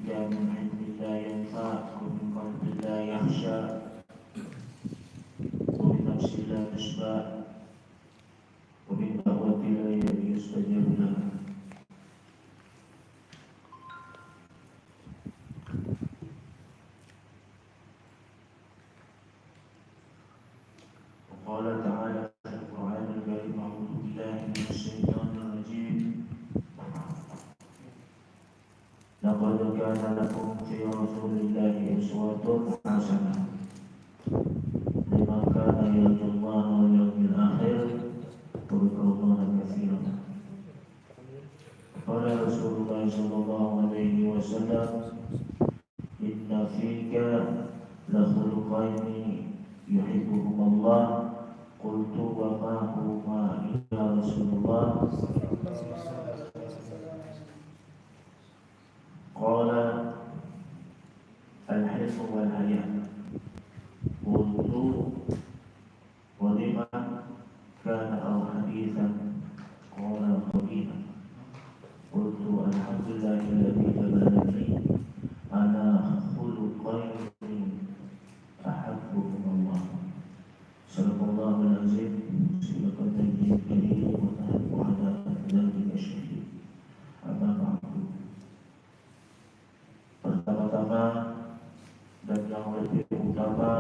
جاء من علم لا ينفع ومن قلب لا يخشى ومن نفس لا تشبع ومن دعوة لا يستجاب لها. وقال تعالى في القرآن الكريم: أعوذ بالله من الشيطان الرجيم. لقد كان لكم في رسول الله أسوة حسنة لمن كان يرجو الله واليوم الآخر وذكر الله كثيرا. قال رسول الله صلى الله عليه وسلم: إن فيك لخلقين يحبهما الله. قلت: وما هما يا رسول الله؟ قال: الحلم والحياء. قلت: ولما كان أو حديثا؟ قال: قديما. قلت: الحمد لله الذي جبلني على خلقين أحبهما الله. صدق الله العظيم. صدق النبي الكريم ونحن على ذلك الشهيد. أما بعد. Pertama-tama dan yang lebih utama,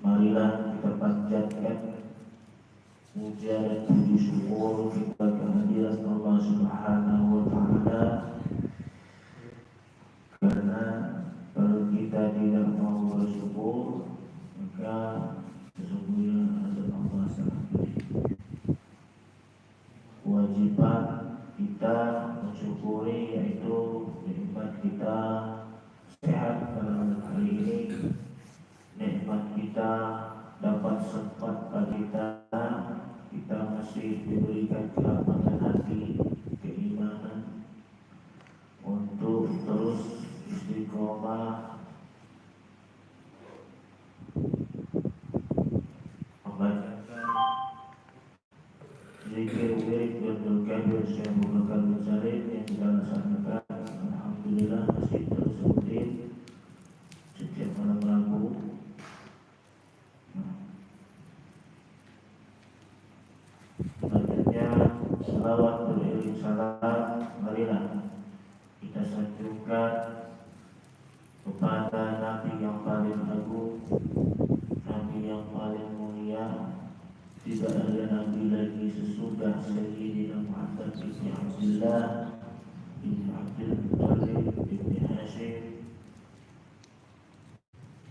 marilah kita panjatkan puja dan puji syukur kita kehadiran Allah Subhanahu wa Ta'ala, karena kalau kita tidak mau bersyukur maka sesungguhnya azab Allah sangat pedih. Kewajiban kita mensyukuri yaitu nikmat kita sehat pada hari ini, nikmat kita dapat sempat kita masih diberikan kelapangan hati, keimanan untuk terus istiqomah membacakan zikir wirid Abdul Qadir Syekh Bakar Musarid yang kita laksanakan. Alhamdulillah masih terus rutin setiap malam Rabu. Selanjutnya selawat beriring salam, marilah kita sanjungkan kepada Nabi yang paling agung, Nabi yang paling mulia. Tidak ada Nabi lagi sesudah Sayyidina Muhammad bin Abdullah bin Abdul Muttalib bin Hashim,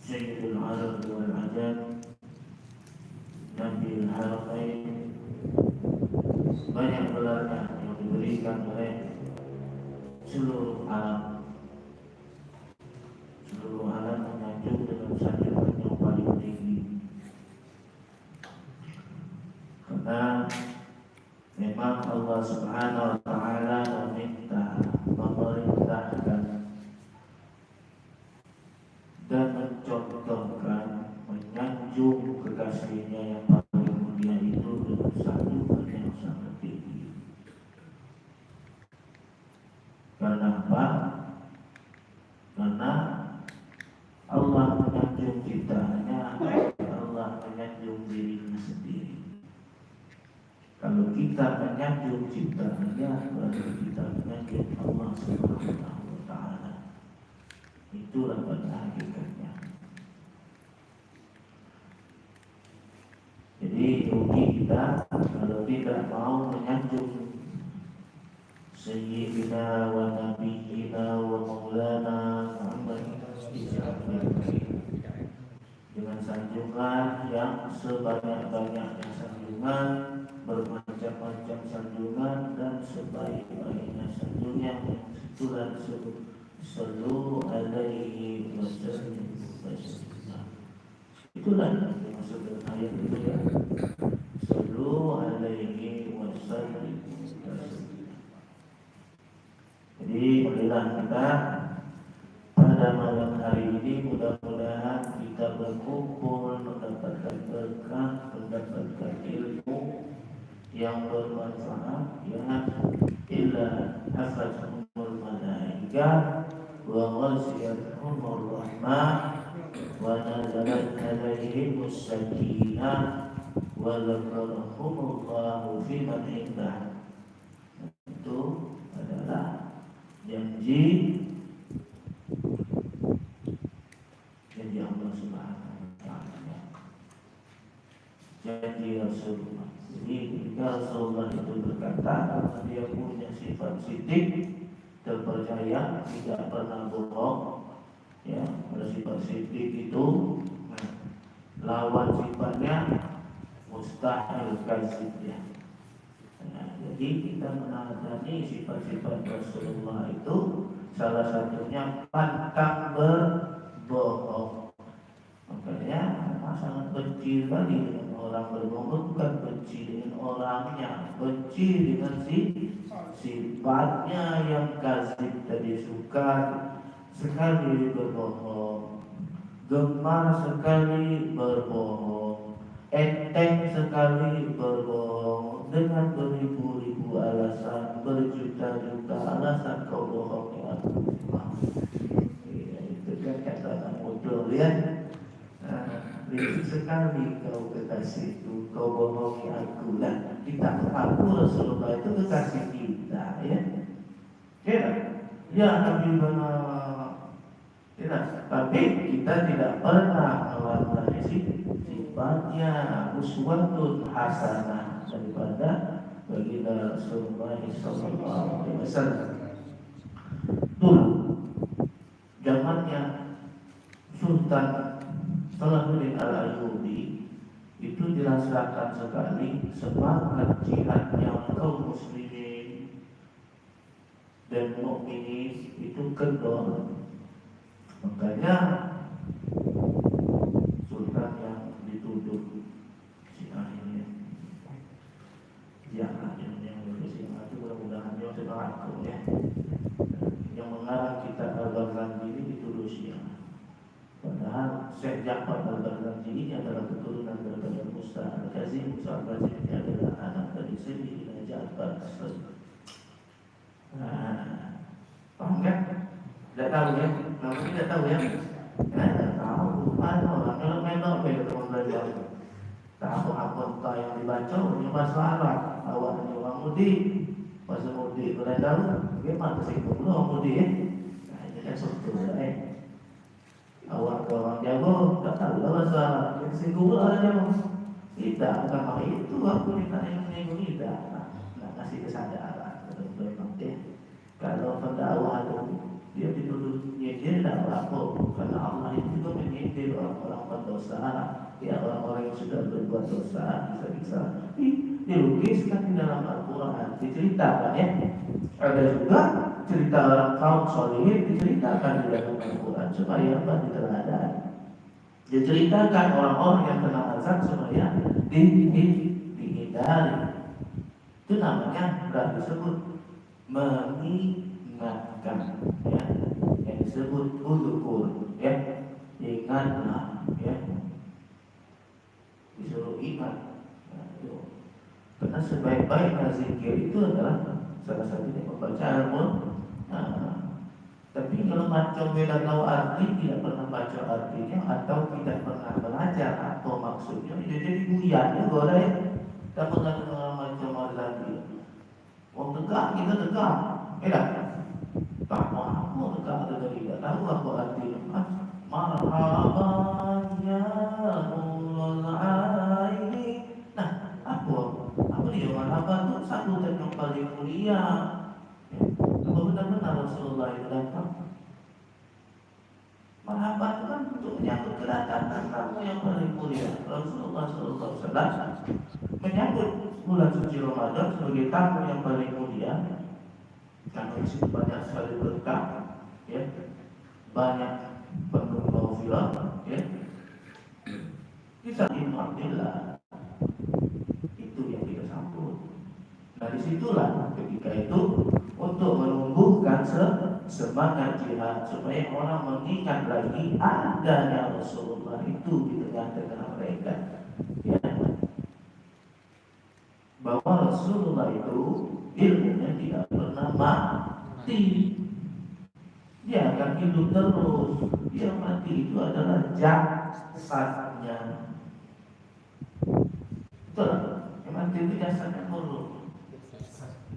Sayyidul Arab wal Ajam, Nabi al-Haramain. Banyak gelarnya yang diberikan oleh seluruh alam. Seluruh alam menyanjung dengan sanjungan yang paling tinggi. Karena memang Allah Subhanahu wa Ta'ala memerintahkan dan mencontohkan, menyanjung kekasihnya yang paling mulia itu dengan sanjungan yang sangat tinggi. Karena apa? Karena Allah menyanjung kita hanya Allah menyanjung dirinya sendiri. Kalau kita menyanjung ciptaannya, berarti kita menyanjung Allah Subhanahu wa Ta'ala. Itulah pada hakikatnya. Jadi rugi kita kalau tidak mau menyanjung Sayyidina wa Nabiyyina wa Maulana Muhammad dengan sanjungan yang sebanyak-banyaknya sanjungan, bermacam-macam sanjungan, dan sebaik-baiknya sanjungan itulah sallu alaihi wasallam. Itulah yang dimaksud dengan ayat itu ya. Sallu alaihi wasallam. Jadi marilah kita pada malam hari ini mudah-mudahan kita berkumpul mendapatkan berkah, mendapatkan ilmu yang bermanfaat, ya illa hafazahumul malaika. ulaika wa ghashiyatuhumur rahmah wa nazalat alaihimus sakinah wa dzakarahumullahu fi man indah. Itu adalah janji Allah Subhanahu wa Ta'ala, janji Rasulullah. Jadi ketika Rasulullah itu berkata, karena dia punya sifat sidik, terpercaya, tidak pernah bohong, ya, pada sifat sidik itu, lawan sifatnya mustahil kadzib, ya. Jadi kita menangani sifat-sifat Rasulullah itu salah satunya pantang berbohong. Makanya sangat benci sekali dengan orang berbohong, bukan benci dengan orangnya, benci dengan sifatnya yang kadzib tadi. Suka sekali berbohong, gemar sekali berbohong, enteng sekali berbohong, dengan beribu-ribu alasan, berjuta-juta alasan kau bohong ya. Itu kan kata anak muda, ya. Licik sekali kau kekasihku, kau bohongi aku lah. Kita aku Rasulullah itu kekasih kita, ya. Ya Nabi benar. Ya, tapi kita tidak pernah mewarnai sifatnya uswatun hasanah daripada baginda Rasulullah SAW. Dulu zamannya Sultan Salahuddin Al-Ayyubi itu dirasakan sekali semangat jihadnya kaum muslimin dan mukminin itu kendor. Makanya Sultan yang dituduh Syiah ini, yang Syiah itu mudah-mudahan yang sedang aku, ya, yang mengarang kitab Al-Baghdadi ini dituduh Syiah. Padahal Syekh Ja'far Al-Baghdadi ini adalah keturunan daripada Musa Al-Kazim. Musa Al-Kazim ini adalah anak dari Sayyidina Ja'far. Paham kan? Tidak tahu ya? Namanya tidak tahu ya? Tidak tahu. Mana orang melok-melok beda teman belajar. Tahu apa yang dibaca ini bahasa Arab. Awalnya orang mudik, bahasa mudik boleh tahu. Bagaimana sih orang mudik? Nah ini kan suatu awak ke orang Jawa tak tahu lah bahasa Arab. Yang singgung orang Jawa. Tidak, bukan hal itu. Aku minta yang menyinggung tidak. Nah kasih kesadaran. Betul-betul. Kalau pendakwah itu dia dituduh dia tidak lapor, karena Allah itu juga menyindir orang-orang pendosa, ya, orang-orang yang sudah berbuat dosa bisa-bisa dilukiskan di dalam Al-Quran, diceritakan, ya. Ada juga cerita orang kaum solihin diceritakan di dalam Al-Quran supaya apa? Diteradakan. Diceritakan orang-orang yang kena azab supaya dihindari. Itu namanya berarti disebut mengingatkan, ya, yang disebut udhkur, ya, ingatlah, ya, disuruh ingat, ya, itu. Karena sebaik-baiknya zikir itu adalah salah satunya membaca Al-Quran. Tapi kalau macam beda tahu arti, tidak pernah baca artinya atau tidak pernah belajar apa maksudnya, ya jadi buyar juga, ya. Kita pernah macam lagi. Mau tegak, kita tegak. Tak mau tegak, tidak tahu apa artinya. Marhaban ya ulul aini. Nah, apa dia marhaban itu sambutan yang paling mulia. Apa benar-benar Rasulullah itu datang? Marhaban itu kan untuk menyambut kedatangan tamu yang paling mulia. Rasulullah SAW menyambut bulan suci Ramadan sebagai tamu yang paling mulia. Karena di situ banyak sekali berkah, ya, banyak penuh maufilah, ya. Kita alhamdulillah itu yang kita sambut. Nah disitulah ketika itu untuk menumbuhkan semangat jihad supaya orang mengingat lagi adanya Rasulullah itu di tengah-tengah mereka, ya. Bahwa Rasulullah itu ilmunya tidak pernah mati, dia akan hidup terus. Yang mati itu adalah jasadnya. Betul? Yang mati itu jasadnya murni.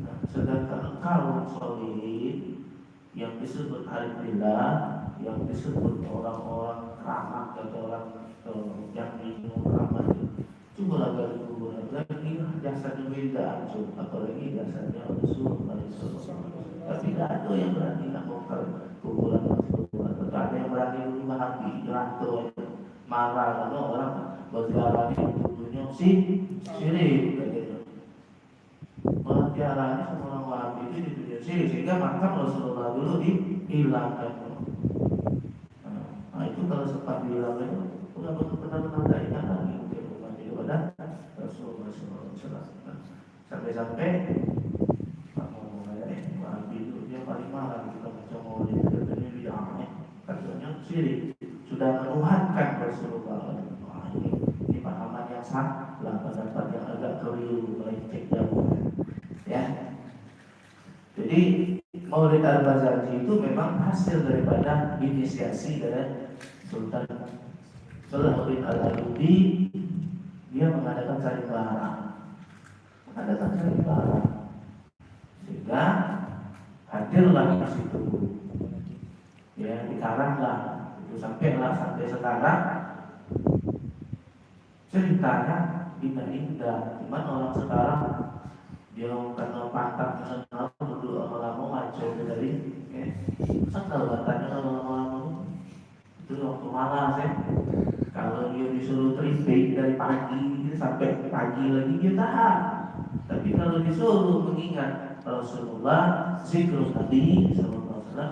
Nah, sedangkan kalau solid yang disebut alhamdulillah, yang disebut orang-orang keramat atau orang yang minum keramat itu coba lagi kuburan lagi jasadnya beda, apalagi jasadnya Rasulullah SAW. Tapi tidak ada yang berani nak bongkar kuburan Rasulullah. Tidak ada yang berani rumah hati, rantau, marah kalau orang berziarah di tubuhnya sirik gitu. Ziarahnya sama orang Wahabi itu ditujukan sirik, sehingga makam Rasulullah dulu dihilangkan. Nah itu kalau sempat dihilangkan itu udah benar-benar tidak ingat lagi kepada Rasulullah SAW. Sampai-sampai Wahabi itu dia paling marah kita baca maulid, katanya bid'ah, katanya sirik, sudah menuhankan Rasulullah. Ini pahaman yang salah, pendapat yang agak keliru, melenceng jauh. Ya, jadi Maulid Al-Bazazi itu memang hasil daripada inisiasi dari Sultan Salahuddin Al-Ayyubi. Dia mengadakan cari barang, sehingga hadirlah di situ. Ya, dikaranglah itu sampai sekarang ceritanya indah-indah. Cuman orang sekarang dia karena pantat kenal dulu lama-lama maco dari kenal batanya lama-lama itu waktu malas ya. Kalau dia disuruh tripping dari pagi sampai pagi lagi dia tahan. Tapi kalau disuruh mengingat Rasulullah, zikrul Nabi sallallahu alaihi wasallam,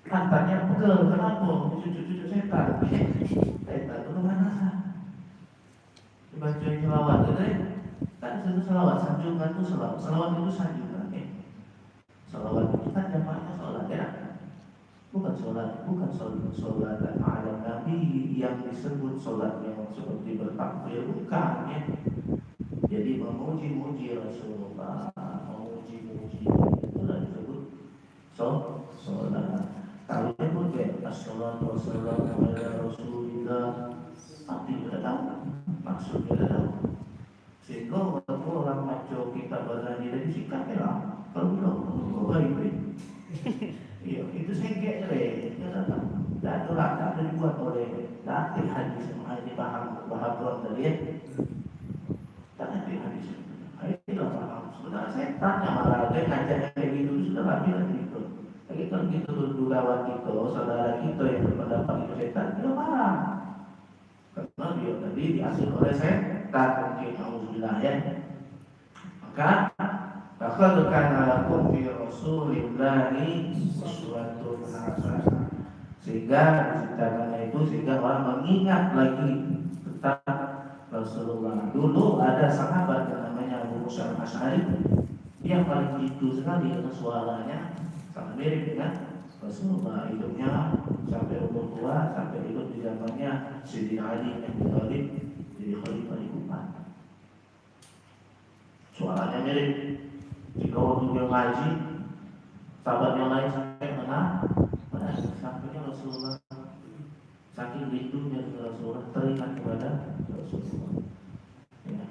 pantatnya pegel. Kenapa? Cucu-cucu setan. Setan itu mana? Dibacain selawat gitu ya. Kan itu selawat, sanjungan itu selawat itu sanjungan ya. Selawat itu kan jamaknya sholat ya. Bukan sholat ala Nabi yang disebut sholat yang seperti bertakbir, bukan ya. Jadi memuji-muji Rasulullah, memuji-muji itulah disebut sholat. Kalau dia pun kayak as-salatu wassalamu ala Rasulillah, artinya tidak tahu, maksudnya tidak tahu. Sehingga waktu orang maco kita berani dari sikap lah, kalau belum baik. Iya, itu sengkek ya datang. Dan itu tak ada dibuat oleh nanti hadis yang dipaham bahagron dari ya. Tak ada hadis. Itulah paham. Sebenarnya saya tanya malah dia ngajak kayak gitu sudah lagi gitu. Lagi kalau gitu dulu kawan kita, saudara kita yang berpendapat itu setan, dia marah. Karena dia tadi diasing oleh setan mungkin auzubillah ya. Maka laqad kana lakum fi Rasulillahi uswatun hasanah. Sehingga diceritakan itu sehingga orang mengingat lagi tentang Rasulullah. Dulu ada sahabat yang namanya Abu Musa Al-Asy'ari. Dia paling jitu sekali dengan suaranya, sangat mirip dengan Rasulullah. Hidupnya sampai umur tua, sampai hidup di zamannya Sayyidina Ali bin Abi Thalib jadi khalifah di Kufah. Suaranya mirip. Jika waktu dia ngaji, sahabat yang lain sampai sampainya Rasulullah, saking rindunya dengan Rasulullah, teringat kepada Rasulullah. Ya.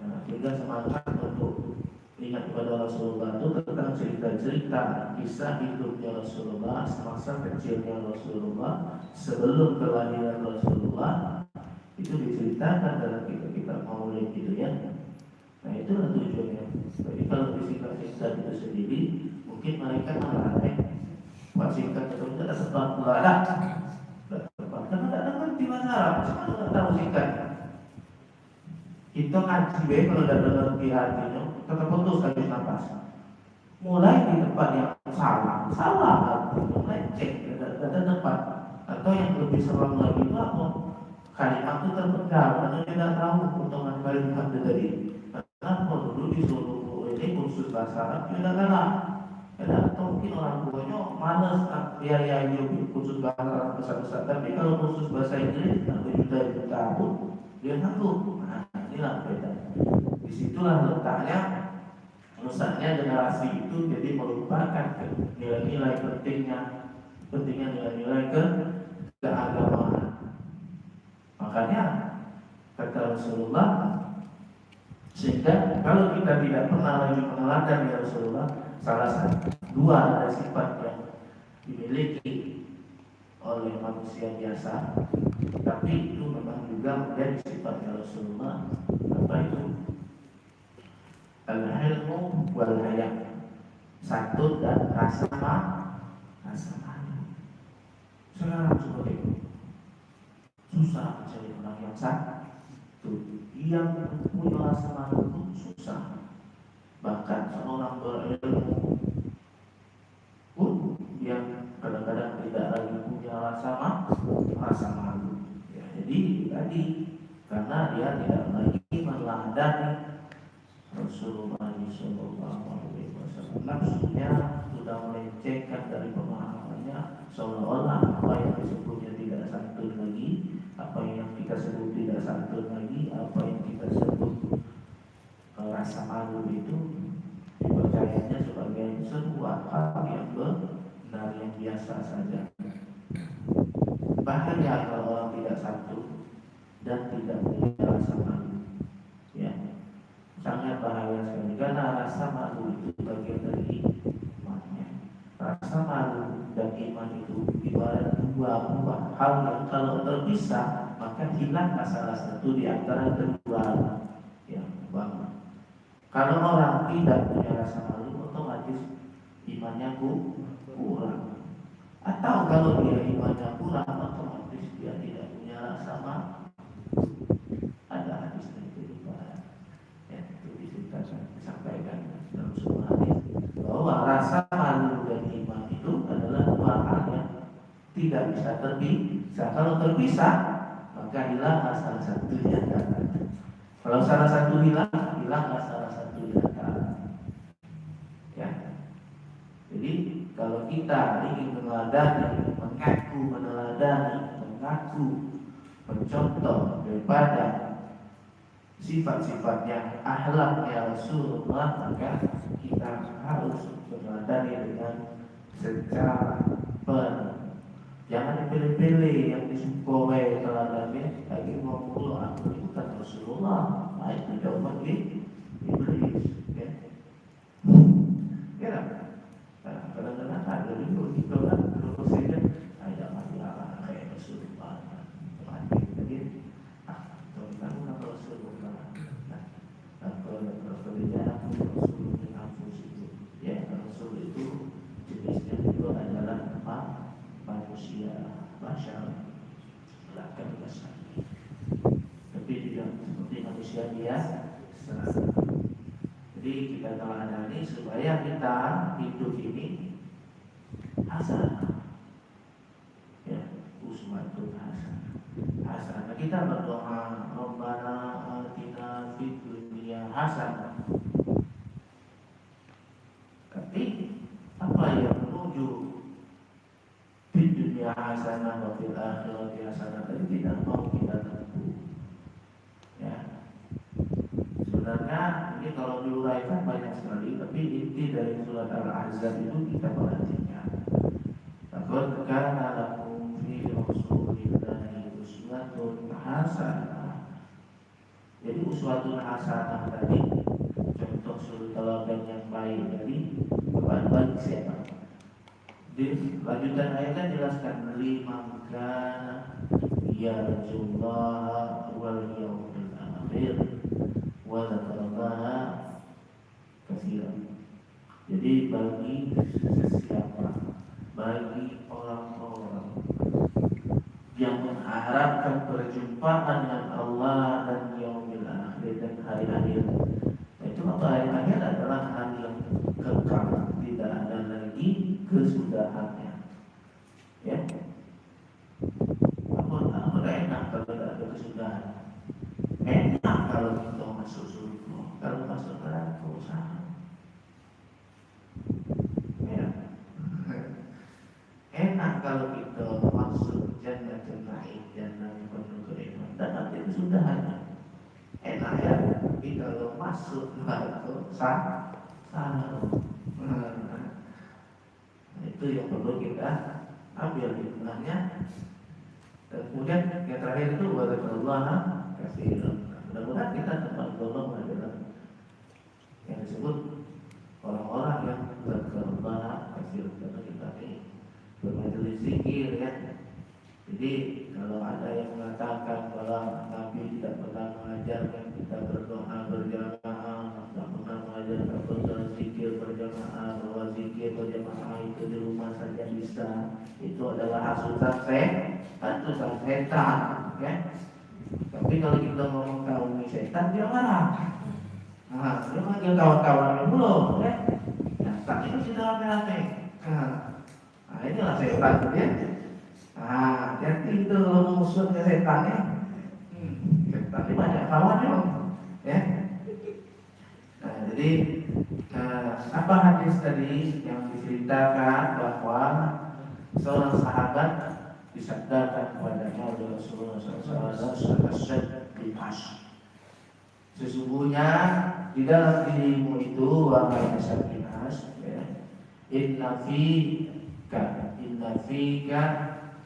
Nah, sehingga semangat untuk ingat kepada Rasulullah itu tentang cerita-cerita kisah hidupnya Rasulullah, semasa kecilnya Rasulullah, sebelum kelahiran Rasulullah, itu diceritakan dalam kitab Maulid gitu ya. Nah itulah tujuannya. Jadi kalau disingkat-singkat itu sendiri, mungkin mereka marah Pak singkat itu tidak tepat, tidak ada tepat. Karena tidak ngerti bahasa Arab, semua tidak tahu singkat. Kita ngaji kalau tidak ngerti artinya, tetap putus habis nafas. Mulai di tempat yang salah artinya, lecek, tidak tepat. Atau yang lebih serem lagi itu apa? Kalimat itu terpendam, karena tidak tahu potongan kalimat itu tadi. Kenapa dulu disuruh ini kursus bahasa Arab juga kalah. Atau mungkin orang tuanya malas biaya kursus bahasa Arab besar-besar. Tapi kalau kursus bahasa Inggris berjuta-juta tahun dia sanggup. Nah inilah beda. Disitulah letaknya rusaknya generasi itu jadi melupakan nilai-nilai pentingnya nilai-nilai keagamaan. Makanya kata Rasulullah, sehingga kalau kita tidak pernah lagi meneladani ya Rasulullah, salah satu dua ada sifat yang dimiliki oleh manusia biasa, tapi itu memang juga menjadi sifatnya Rasulullah. Apa itu? Al-hilmu wal haya, santun dan rasa malu. Sekarang seperti itu susah mencari orang yang santun, yang punya rasa malu itu susah. Bahkan seorang berilmu pun yang kadang-kadang tidak lagi punya rasa malu. Ya, jadi tadi karena dia tidak lagi meneladani Rasulullah SAW, nafsunya sudah melencengkan dari pemahamannya, seolah-olah apa yang disebutnya tidak santun lagi, apa yang kita sebut tidak santun lagi, apa yang kita sebut rasa malu itu dipercayanya sebagai sebuah hal yang benar, yang biasa saja. Bahaya kalau orang tidak santun dan tidak punya rasa malu, ya, sangat bahaya sekali. Karena rasa malu itu bagian dari imannya. Rasa malu dan iman itu ibarat dua buah hal yang kalau terpisah maka hilang salah satu di antara kedua yang bangun. Kalau orang tidak punya rasa malu, otomatis imannya kurang. Atau kalau dia imannya kurang, otomatis dia tidak punya rasa malu. Ada hadis itu juga, ya, itu disampaikan dalam sebuah hadis bahwa rasa malu dan iman itu adalah dua hal yang tidak bisa terpisah. Kalau terpisah, maka hilang salah satunya. Kalau salah satu hilang salah satu di antara. Ya. Jadi kalau kita ingin meneladani, mengaku, mencontoh daripada sifat-sifat yang akhlaknya Rasulullah, maka kita harus meneladani dengan secara penuh. Jangan dipilih-pilih yang disukai teladannya. Lagi mau mulu aku itu kan Rasulullah, itu coba iblis, ya. Kira kadang-kadang ada juga gitu kan, terus saja ada masalah kayak Rasulullah, mati begini. Kamu kan Rasulullah. Nah, kalau perbedaan Rasulullah itu, ya, Rasul itu jenisnya itu adalah manusia, masyarakat, belakang besar. Tapi tidak seperti manusia biasa. Jadi kita teladani supaya kita hidup ini hasanah, ya, uswatun hasanah. Kita berdoa, Rabbana atina fid dunya hasanah. Tapi apa yang menuju fid dunya hasanah wa fil akhirati hasanah tadi tidak mau kita tempuh. Ya. Sebenarnya ini kalau diuraikan banyak sekali, tapi inti dari surat Al-Ahzab itu kita perhatikan. Laqad kana lakum fi rasulillahi uswatun hasanah. Jadi uswatun hasanah tadi contoh suri teladan yang baik tadi bagi siapa? Di lanjutan ayatnya jelaskan liman kana yarjullaha wal yawmil akhir wa dzakarallaha katsiran. Jadi bagi orang-orang yang mengharapkan perjumpaan dengan Allah dan yaumil akhir dan hari akhir. Itu apa? Hari akhir adalah hari yang kekal, tidak ada lagi kesudahannya. Ya. Apa enak kalau tidak ada kesudahan. Enak kalau kita masuk surga, kalau masuk neraka usaha. Ya. Enak kalau kita masuk jannatul na'im, jannah yang penuh kenikmatan, dan nanti kesudahannya. Enak ya, tapi kalau masuk neraka usaha. Nah, itu yang perlu kita ambil hikmahnya. Dan kemudian yang terakhir itu wadzkurullaha katsiran. Mudah-mudahan kita dapat golong adalah yang disebut orang-orang yang wadzkurullaha katsiran, karena kita ini bermajelis zikir ya. Jadi kalau ada yang mengatakan bahwa Nabi tidak pernah mengajarkan kita berdoa berjamaah, tidak pernah mengajarkan berzikir berjamaah, bahwa zikir berjamaah itu di rumah saja bisa, itu adalah hasutan setan, ya. Tapi kalau kita ngomong kaum setan dia marah. Nah, dia manggil kawan-kawannya dulu, ya. Nah, tak itu sudah rame-rame. Nah, inilah setan ya. Nah, jadi itu musuhnya setan ya. Tapi banyak kawan memang, ya. Nah, jadi apa hadis tadi yang diceritakan bahwa seorang sahabat disabdakan kepadanya oleh Rasulullah SAW, sesungguhnya di dalam dirimu itu wahai Sabinas, ya, inna fika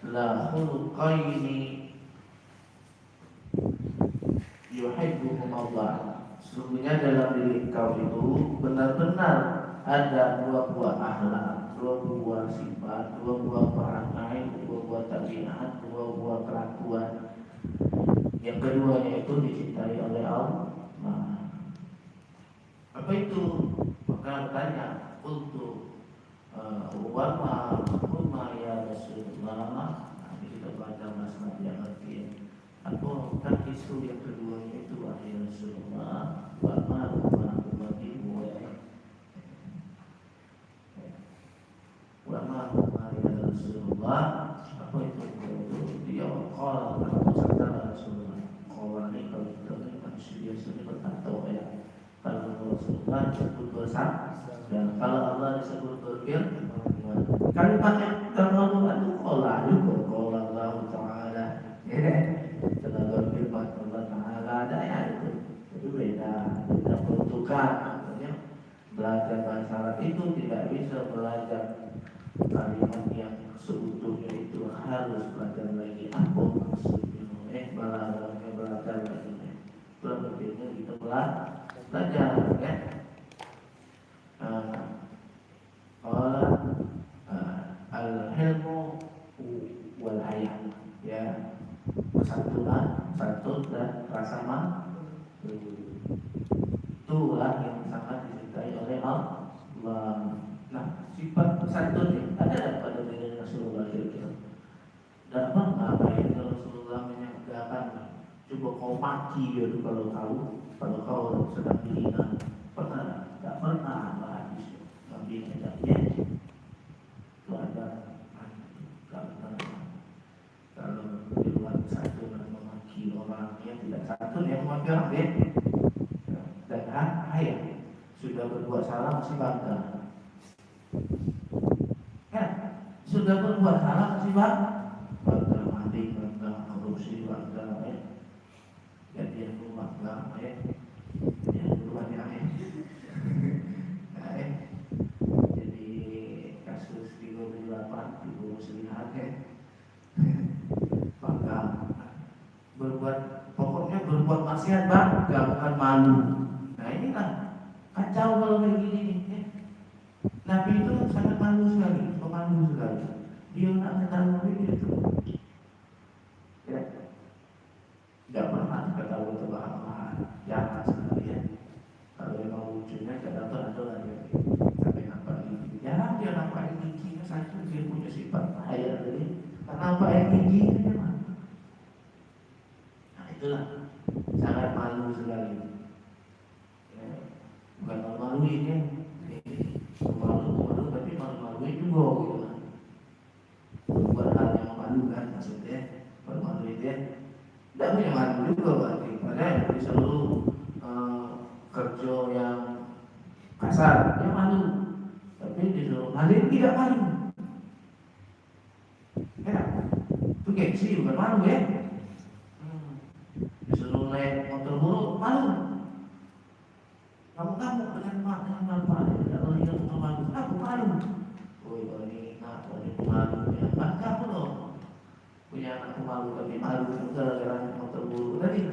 la khuluqaini yuhibbuhum Allah. Sesungguhnya dalam diri kau itu benar-benar ada dua buah akhlak, dua buah sifat, dua buah perangai, dua buah tabiat, dua buah kelakuan. Yang keduanya itu dicintai oleh Allah. Apa itu? Maka tanya untuk wama ya Rasulullah. Nanti kita baca masalah yang artinya. Apakah isu yang keduanya itu wahai Rasulullah? Wama umatimu ya Rasulullah. Apa itu? Dia kalau sabda Rasulullah. Kalau ini kalau kita ini manusia biasanya berkata ya. Kalau Rasulullah disebut dosa, dan kalau Allah disebut berfirman, kalimat yang terlalu itu Allah juga, Allah Taala, ya, terlalu berfirman Allah Taala ada ya itu beda peruntukan. Maksudnya belajar bahasa Arab itu tidak bisa belajar kalimat yang seutuhnya itu, harus belajar lagi apa maksudnya, belajar lagi. Berarti kita belajar ya. Al-hilmu wal haya, ya, persatuan, satu dan rasa malu. Itulah yang sangat dicintai oleh Allah. Nah, sifat persatuan ada pada diri Rasulullah itu. Dan apa yang Rasulullah menyatakan, coba kau maki dia kalau kau sedang dihina. Pernah? Tak pernah ada hadis Nabi mengajarnya. Itu ada kalau di luar satu dan memaki orang yang tidak satu, yang memaki orang dia dan ayat sudah berbuat salah masih bangga. Ya, sudah berbuat salah masih bangga, mati bangga, korupsi bangga, ya. Jadi yang bangga, ya. Jadi kasus di 28 Ibu Muslihat ya, bangga pokoknya berbuat maksiat bangga, bukan malu. Nah inilah kacau kalau kayak gini nih ya. Nabi itu sangat malu sekali, pemalu sekali. Dia nak ketahui itu ya, tidak pernah ketahui terbahak-bahak, jangan sekali ya. Kalau memang lucunya tidak dapat ada lagi. Tapi nampak gigi, jarang dia nampak giginya satu, dia punya sifat bahaya tadi. Karena nampak gigi memang. Nah itulah sangat malu sekali. Ya, bukan malu ini, malu tapi malu juga gitu kan. Buat hal yang memalukan maksudnya, malu itu tidak punya malu juga berarti. Padahal disuruh kerja yang kasar, dia malu. Tapi disuruh ngalir tidak malu. Ya, itu gengsi bukan malu ya. Disuruh naik motor buruk malu. Kamu ngamuk dengan apa? Kalau dia malu, aku malu. Oh ini malu ya. Kan kamu dong punya anak malu tapi malu gara-gara mau terburu tadi.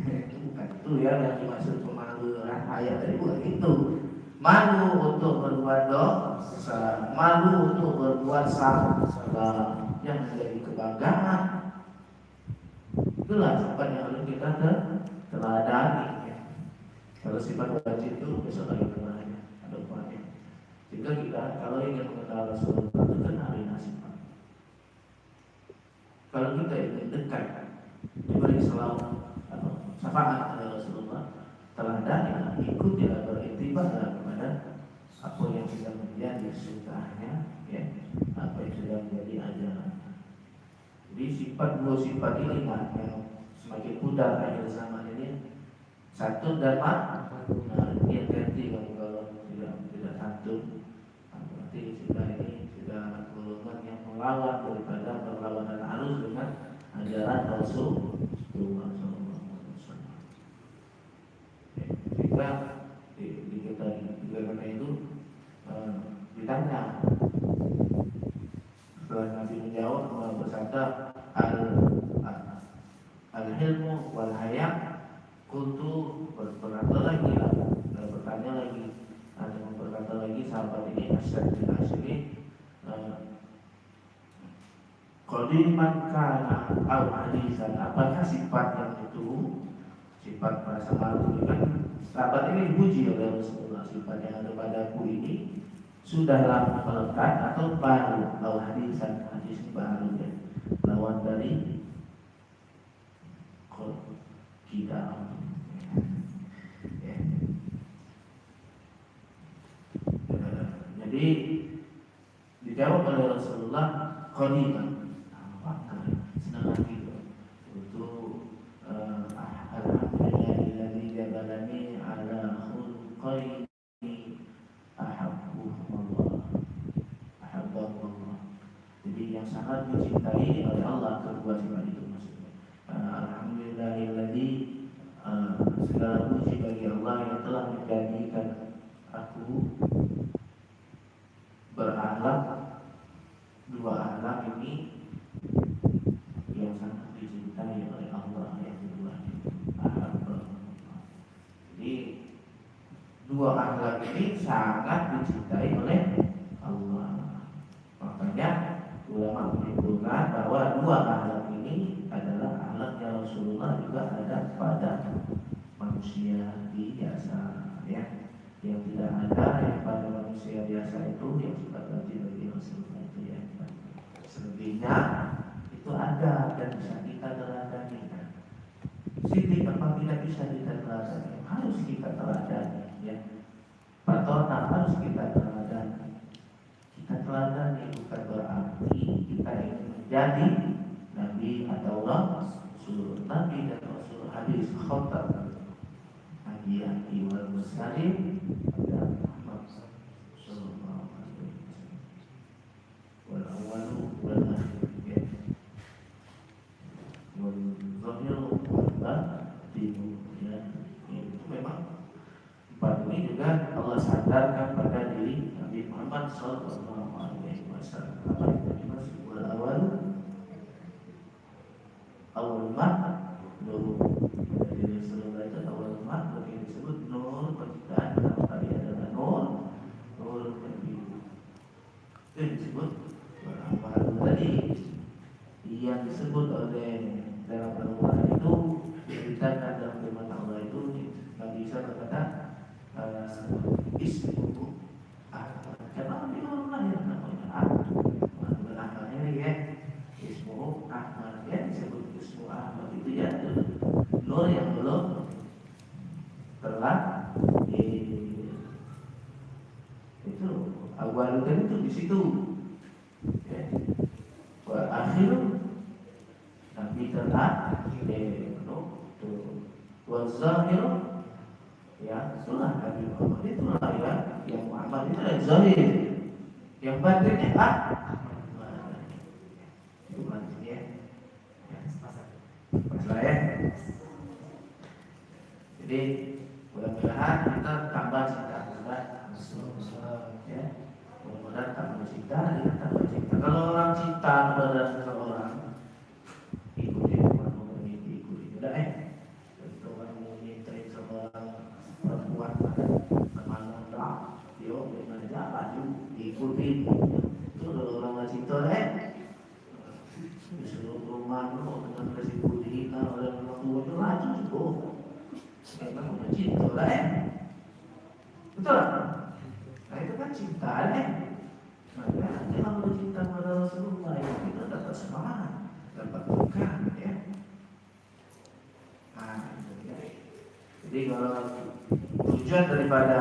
Itu bukan itu ya yang dimaksud pemalu ayat tadi bukan itu. Malu untuk berbuat dosa, malu untuk berbuat salah yang menjadi kebanggaan. Itulah sifat yang harus kita teladani. Kalau sifat wajib itu besok lagi kemana ada upaya. Jika kita kalau ingin mengenal Rasulullah itu kan hari sifat. Kalau kita ingin dekat diberi selawat atau syafaat kepada Rasulullah, teladani, ikutnya, beriktibar kepada apa yang sudah menjadi sunnahnya, ya, apa yang sudah menjadi ajaran. Jadi dua sifat ini yang semakin pudar akhir zaman ini. Santun dan ini hati-hati kalau tidak santun, berarti sudah ini sudah golongan yang melawan daripada perlawanan arus dengan ajaran Rasulullah SAW. Jika di kita itu ditanya setelah Nabi menjawab bersabda al-hilmu wal haya. Kuntu berkata lagi sahabat ini Asyad bin Asyri qadiman kana au hadisan, apakah sifat yang itu sifat merasa malu kan sahabat ini dipuji oleh Rasulullah, sifat yang ada padaku ini sudahlah melekat atau baru au hadisan, hadis baru ya, lawan dari kita. Jadi dijawab oleh Rasulullah qadiman, senang hati itu alhamdulillahilladzi jabalani ala khulqaini ahabbuhullah. Jadi yang sangat dicintai oleh Allah kedua sifat itu maksudnya. Alhamdulillahilladzi segala puji bagi Allah yang telah menjadikan aku berakhlak dua akhlak ini yang sangat dicintai oleh Allah yang kedua akhlak. Jadi dua akhlak ini sangat dicintai oleh Allah. Makanya ulama menyebutkan bahwa dua akhlak ini adalah akhlak yang Rasulullah juga ada pada manusia biasa, ya, yang tidak ada yang pada manusia biasa itu yang sifat wajib bagi Rasulullah itu ya. Selebihnya itu ada dan bisa kita teladani. Siti apabila bisa kita teladani, harus kita teladani, ya. Patona harus kita teladani. Kita teladani bukan berarti kita ingin menjadi Nabi atau Rasul. Nabi dan Rasul hadis khatam Nabi wal Mursalin pada Muhammad sallallahu alaihi wasallam. Wal awalu wal akhir, wal zahir wal batin, ya. Itu memang empat ini juga Allah sadarkan pada diri Nabi Muhammad sallallahu alaihi wasallam. Apa itu dimaksud wal awalu? Awal nur dari Rasulullah itu awal yang disebut nur penciptaan. Tadi adalah nur Nabi. Itu disebut awal tadi yang disebut oleh dalam Al-Quran itu diceritakan dalam firman Allah itu Nabi Isa berkata ismu Ahmad. Karena Nabi Allah yang namanya Ahmad ini ya, ismu Ahmad ya, disebut ismu Ahmad itu ya nur yang belum telah itu awal kan itu di situ ya. Wa akhir Nabi telah wa zahir ya, itulah Nabi Muhammad, itulah ya, yang Muhammad itu adalah zahir, yang batinnya itu batinnya masalah ya. Jadi Mudah-mudahan kita tambah cinta kepada Rasulullah, ya. Mudah-mudahan tambah cinta, kita tambah cinta. Kalau orang cinta kepada seseorang, ikuti bukan ikuti. Udah Kalau orang mau nyintai seorang perempuan teman dah, dia dengan jalan ikuti. Itu orang nggak cinta disuruh ke rumah dulu dengan kasih putih, kalau orang tua itu laju cukup. Memang udah cinta betul? Nah itu kan cinta Maka kalau cinta pada Rasulullah kita dapat semangat, dapat berkah ya. Nah, jadi kalau tujuan daripada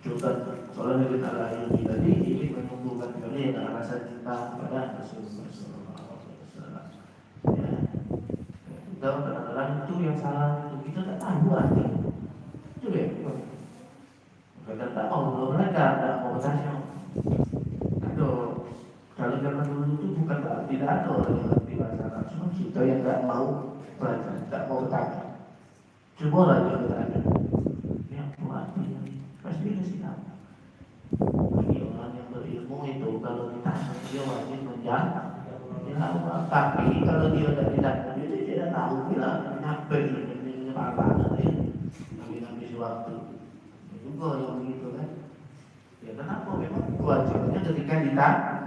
curhat soal Nabi Ta'ala tadi ini menumbuhkan kembali dengan rasa cinta kepada Rasulullah SAW. Ya, kita kadang-kadang itu yang salah itu kita tak tahu arti. Itu ya. Kita tak mau belajar, tak mau bertanya. Aduh, kalau zaman dulu itu bukan tidak ada orang yang ngerti bahasa Arab, cuma kita yang tak mau belajar, tak mau bertanya. Coba lah kita bertanya. Yang artinya pasti kasih tahu. Bagi orang yang berilmu itu kalau ditanya dia wajib menjawab. Tapi kalau dia tidak dia tidak tahu bilang nyampe ini apa nabi waktu juga yang begitu kan. Ya kenapa memang kewajibannya ketika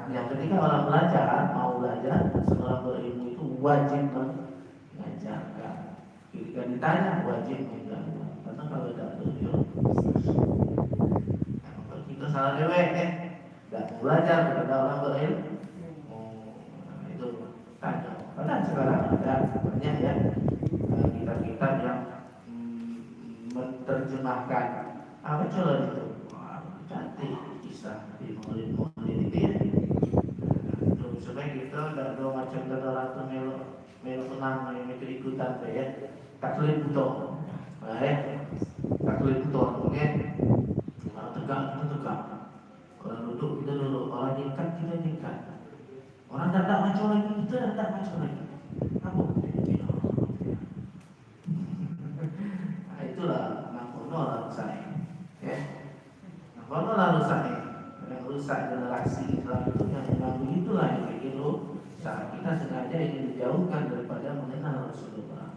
ketika orang belajar mau belajar seorang berilmu itu wajib mengajarkan. Ketika ditanya wajib menjawab. Karena kalau tidak dia kita salah dewek tidak belajar kepada orang berilmu. Itu tanya. Padahal sekarang ada banyak ya kitab-kitab yang menerjemahkan apa coba itu cantik kisah di maulid itu ya. Supaya kita tidak ada macam kata ratu melo tenang itu ikutan ya. Taklid betul, taklid betul, oke? Tegak kita tegak. Orang duduk kita duduk, orang nyikat kita nyikat. Orang tak maco lagi, kita tak maco lagi. Apa? Nah, itulah nakono lah rusak, ya. Nakono lah rusak, yang rusak generasi Islam itu yang begitulah yang bikin rusak. Kita sengaja ingin dijauhkan daripada mengenal Rasulullah.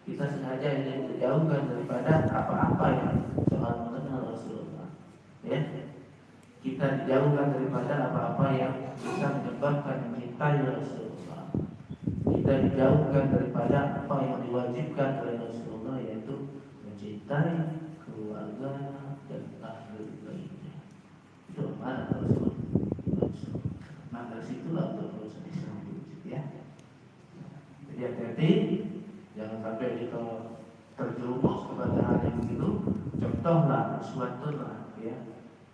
Kita sengaja ingin dijauhkan daripada apa-apa yang soal mengenal Rasulullah, ya. Kita dijauhkan daripada apa-apa yang bisa menyebabkan mencintai Rasulullah. Kita dijauhkan daripada apa yang diwajibkan oleh Rasulullah, yaitu mencintai keluarga dan ahli baitnya. Itu mana Rasulullah. Nah dari situlah untuk urusan Islam wujud ya. Jadi hati-hati, jangan sampai kita terjerumus kepada hal yang begitu. Contohlah, suatulah ya.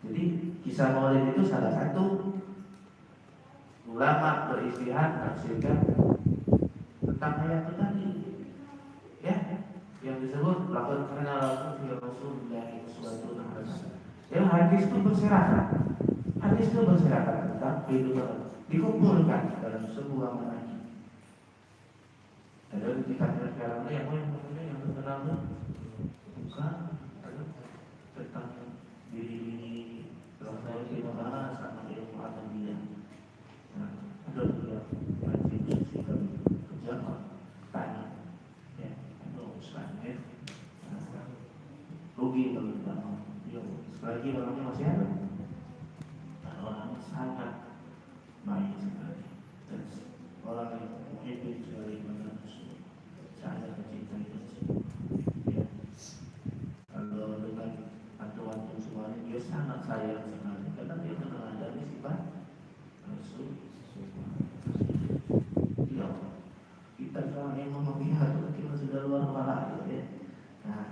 Jadi kisah maulid itu salah satu ulama beristihad tafsirkan tentang ayat itu tadi, ya, yang disebut laqad kana lakum fi rasulillahi uswatun hasanah. Ya hadis itu berserakan, tentang kehidupan dikumpulkan dalam sebuah manhaj. Ada kitab sekarang yang terkenal itu bukan tentang diri Rasul kita bahas sama ilmu adabiyah. Nah, ada juga wajib kita kerja tanya, ya, itu urusannya. Rugi kalau kita mau. Sekali orangnya masih ada. Dan orang sangat baik sekali. Dan orang yang muhibin sekali pada Rasul, sangat mencintai Rasul. Ya. Kalau dengan antu semuanya dia sangat sayang sekali karena dia meneladani sifat Rasul. Ya, kita seorang yang memihak kita sudah luar biasa ya. Nah,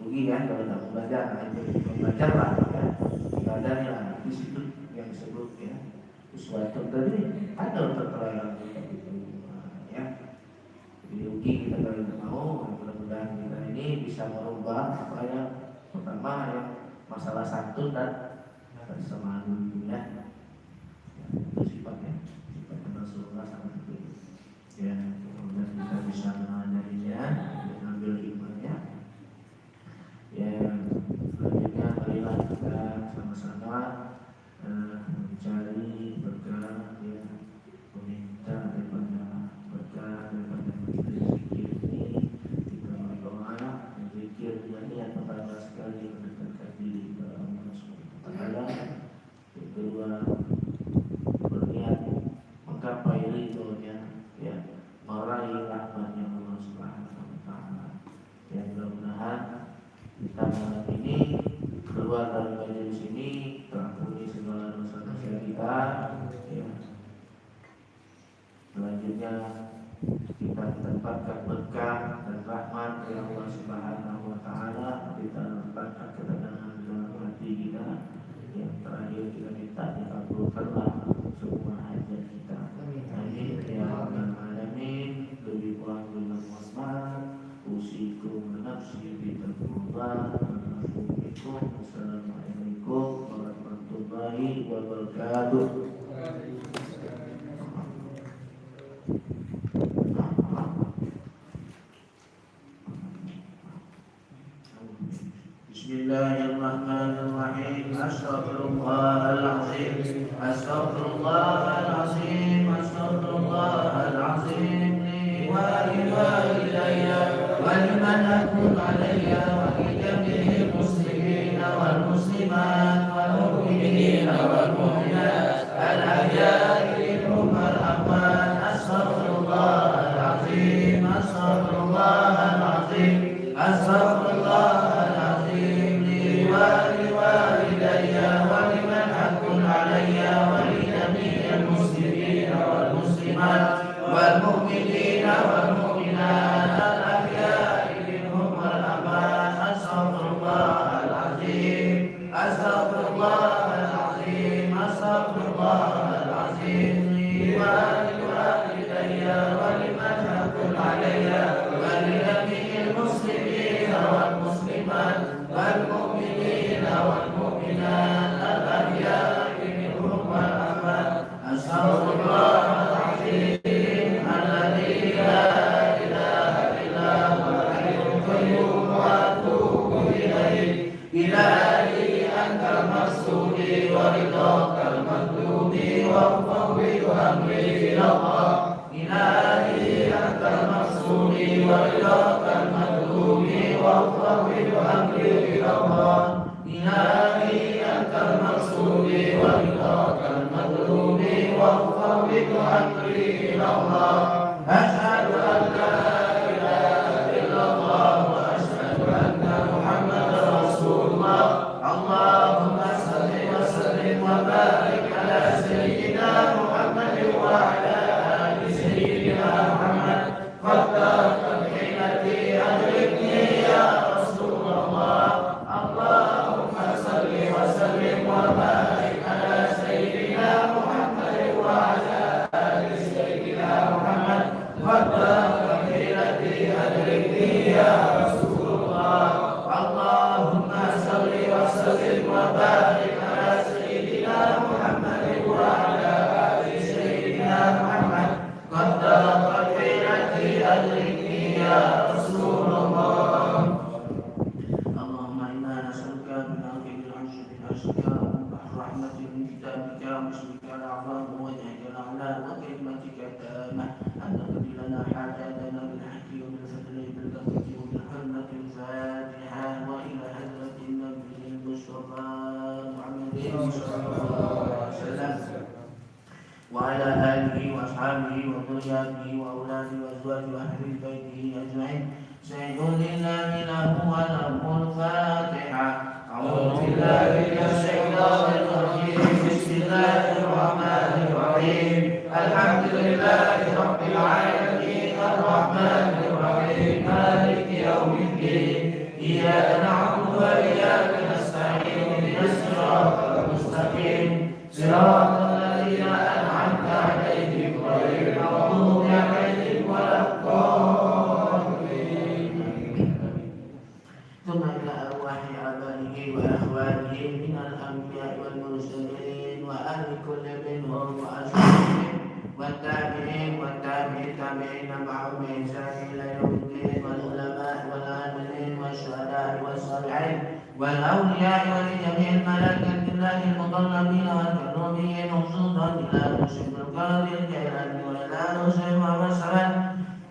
rugi kan kalau tak belajar, belajar lah ya, belajarnya di situ yang disebut ya uswatun tadi ada tertera itu ya. Jadi rugi kita kalau tidak mau. Mudah-mudahan kita ini bisa merubah apa yang pertama yang masalah santun dan kebersamaan dunia. Itu sifatnya, sifat Rasulullah sangat itu. Ya, kemudian kita bisa mengenalinya, mengambil hikmahnya. kedua berniat menggapai ridhonya, ya, meraih rahmatnya Allah Subhanahu wa Ta'ala. Ya, mudah-mudahan kita malam ini keluar dari majelis ini terampuni segala dosa-dosa kita. Ya. Selanjutnya kita mendapatkan berkah dan rahmat dari Allah Subhanahu wa Ta'ala. Kita mendapatkan ketenangan dalam hati kita. Yang terakhir kita minta dikabulkanlah semua hajat kita. Amin ya rabbal alamin. Lebih kurang bila mohon usikum nafsi bitaqwallah. Assalamualaikum warahmatullahi wabarakatuh. Bismillahirrahmanirrahim. Astaghfirullahalazim. Astaghfirullahalazim. Astaghfirullahalazim. Wa liwalidayya wa liman aqul alayya wa li jami'il muslimina wal muslimat wal mu'minina wal mu'minat al ahya'i minhum wal amwat. Astaghfirullahalazim. Astaghfirullahalazim. Astaghfirullahalazim. Liwalidayya wa liman aqul alayya wa li jami'il muslimina wal muslimat wal mu'minina wal mu'minat al ahya'i minhum wal amwat. Astaghfirullahalazim. Astaghfirullahalazim. Astaghfirullahalazim. Liwalidayya wa liman aqul alayya wa li jami'il muslimina wal muslimat wal mu'minina wal mu'minat al ahya'i minhum wal amwat. Astaghfirullahalazim. Alladzi la ilaha illa huwal hayyul qayyum wa atubu ilaihi. Ilahi antal maqsudi wa ridhakal matlubi wa fawwidu amri ila Allah. Ilahi antal maqsudi wa ridhakal matlubi wa fawwidu amri ila Allah. Ilahi antal maqsudi wa ridhakal matlubi wa fawwidu amri ila Allah. Asyhadu an la ilaha illallah wa asyhadu anna Muhammadar Rasulullah. Allahumma salli wa sallim wa barik ala sayyidina Muhammad wa ala ali sayyidina Muhammad. Qaddar kainati adrikni ya Rasulullah. Allahumma salli wa sallim wa barik ala sayyidina Muhammad wa ala ali sayyidina Muhammad. Qaddar kainati adrikni ya Rasulullah. Allahumma salli wa sallim wa barik ala sayyidina Muhammad wa ala ali sayyidina Muhammad. Qaddar kainati adrikni ya Rasulullah. Allahumma inna nas'aluka min khairin 'arsy min 'arsika wa rahmatin min kitabika bismika al-'azam wa wajhika al-'ala wa kalimatika tamah an taqdi lana hajatana bil haqqi wa bil fadli bil barakati wa bil hurmati al-fatiha wa ila hadratin nabiyil mustafa Muhammadin sallallahu alaihi wasallam wa ala alihi wa ashabihi wa dhurriyyatihi wa auladihi wa azwajihi wa ahli baitihi ajma'in. Sayyidina lahu wa lahul Fatiha. A'udzu billahi minasyaitonir rajim. Bismillahirrahmanir rahim. Alhamdulillahi rabbil alamin. Arrahmanir rahim. Maliki yaumiddin. Iyyaka na'budu wa iyyaka nasta'in. Ihdinas siratal mustaqim. Siratal ladzina an'amta 'alaihim ghairil maghdubi 'alaihim waladdallin. Tsumma ila arwahi abaihi wa akhwatihi minal anbiya'i wal mursalin wa ahli kulli minhum wa azwajihim والتابعين والتابعين تابعين معهم بإحسان إلى يوم الدين والعلماء والعاملين والشهداء والصالحين والأولياء ولجميع الملائكة الله المقربين والكرمين خصوصا إلى مسلم القادر الجيلاني وإلى مسلم ومسعد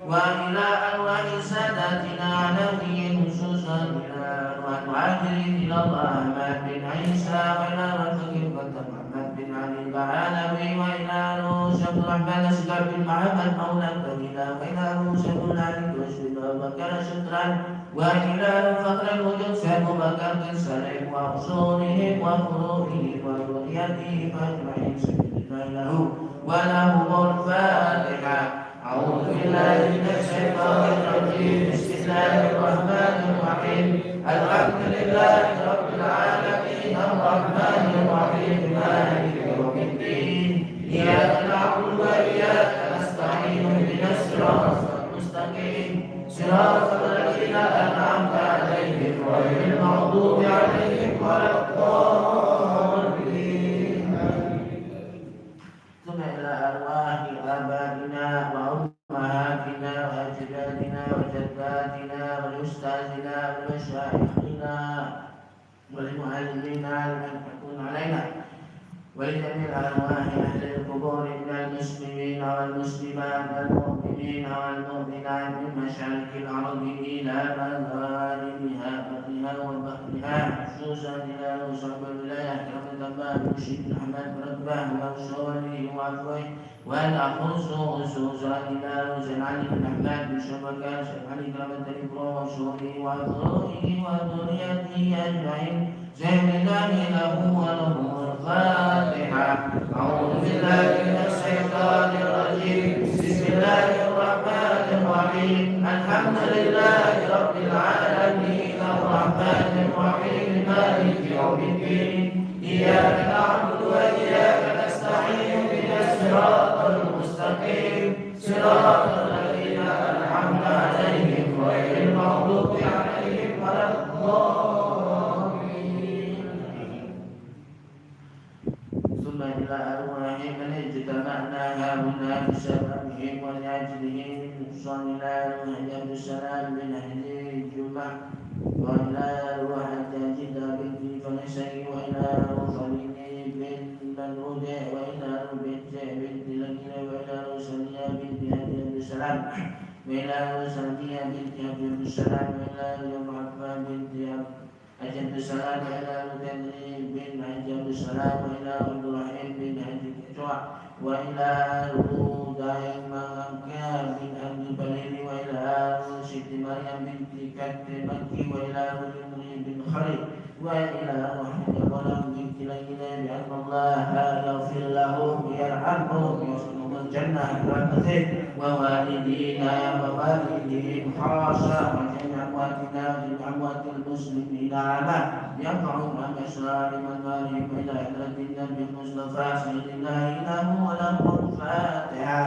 وإلى أرواح ساداتنا علويين خصوصا إلى أرواح المهاجرين إلى الله أحمد بن عيسى وإلى رفيق محمد بن العالمين وإله شيخ الرحمن أشكر بالمحبة مولى كبيرا وإله شيخ العلي وشهد وبكر شكرا وإله فقر الوجود شيخ بكر بن سليم وأصولهم وفروعهم وذريتهم أجمعين سيدنا له وله الفاتحة. أعوذ بالله من الشيطان الرجيم بسم الله الرحمن الرحيم الحمد لله رب العالمين الرحمن الرحيم مالك يوم الدين إياك نعبد وإياك نستعين اهدنا الصراط المستقيم صراط الذين أنعمت عليهم غير المغضوب عليهم ولا الضالين. ثم إلى أرواح آبائنا وأمهاتنا وأجدادنا وجداتنا وأستاذنا ومشايخنا ولمعلمينا لمن تكون علينا ولجميع أرواح أهل القبور من المسلمين والمسلمات والمؤمنين والمؤمنات من مشارق الأرض إلى مغاربها بحرها وبحرها خصوصا إلى وصحب الولاية كرم الله مرشد أحمد ربه وصوله وعفوه خصوصا إلى وزن علي بن أحمد بشبكة علي كرم الإبرو وصوله وعفوه وذريته أجمعين زين الله له وله الفاتحة. أعوذ بالله من الشيطان الرجيم بسم الله الرحمن الرحيم الحمد لله رب العالمين الرحمن الرحيم مالك يوم الدين إياك نعبد وإياك نستعين اهدنا الصراط المستقيم صراط الذين أنعمت عليهم غير المغضوب عليهم ولا الضالين. ثم إلى أرواح من اجتمعنا هؤلاء بسببهم ولأجلهم نقصان إلى روح عبد السلام بن هدي الجمعة وإلى روح التاجد بنت فلسي وإلى روح خليل بن الهدى وإلى روح بنت لكن وإلى روح سمية بنت هدي عبد السلام وإلى روح سمية بنت عبد السلام وإلى روح عفان بنت عبد السلام وإلى روح تدريب بن عبد السلام وإلى روح إبراهيم بن عبد الكتوع وإلى روح دائم مكة بن عبد البليل وإلى روح ست مريم بنت كت مكي وإلى روح يمري بن خليل وإلى روح ولم بنت ليلى بأن الله يغفر لهم ويرحمهم ويسكنهم الجنة برحمته ووالدينا ووالديهم خاصة وجميع أمواتنا وجميع أموات المسلمين عامة يقعون عن أسرار منوارهم إلى حضرة النبي المصطفى سيدنا إله وله الفاتحة.